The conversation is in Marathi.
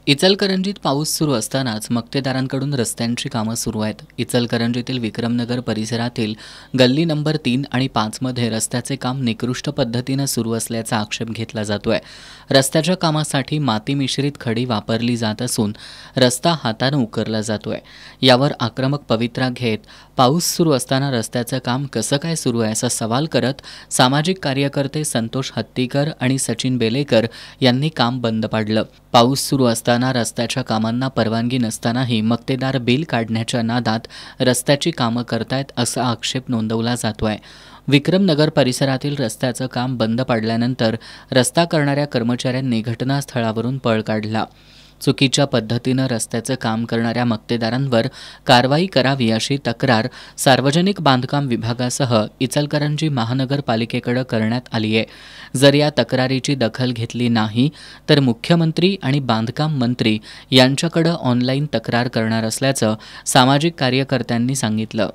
इचलकरंजीत पाऊस सुरू असतानाच मक्तेदारांकडून रस्त्यांची कामं सुरू आहेत. इचलकरंजीतील विक्रमनगर परिसरातील गल्ली नंबर 3 आणि 5 मध्ये रस्त्याचे काम निकृष्ट पद्धतीनं सुरू असल्याचा आक्षेप घेतला जातोय. रस्त्याच्या कामासाठी माती मिश्रित खडी वापरली जात असून रस्ता हातानं उकरला जातोय. यावर आक्रमक पवित्रा घेत पाऊस सुरू असताना रस्त्याचं काम कसं काय सुरू आहे असा सवाल करत सामाजिक कार्यकर्ते संतोष हत्तीकर आणि सचिन बेलेकर यांनी काम बंद पाडलं. पाऊस सुरू असताना रस्त्याच्या कामांना परवानगी नसतानाही मक्तेदार बिल काढण्याच्या नादात रस्त्याची कामं करतायत असा आक्षेप नोंदवला जातोय. विक्रमनगर परिसरातील रस्त्याचं काम बंद पाडल्यानंतर रस्ता करणाऱ्या कर्मचाऱ्यांनी घटनास्थळावरून पळ काढला. चुकीच्या पद्धतीनं रस्त्याचं काम करणाऱ्या मक्तेदारांवर कारवाई करावी अशी तक्रार सार्वजनिक बांधकाम विभागासह इचलकरंजी महानगरपालिकेकडे करण्यात आली आहे. जर या तक्रारीची दखल घेतली नाही तर मुख्यमंत्री आणि बांधकाम मंत्री यांच्याकडे ऑनलाईन तक्रार करणार असल्याचं सामाजिक कार्यकर्त्यांनी सांगितलं.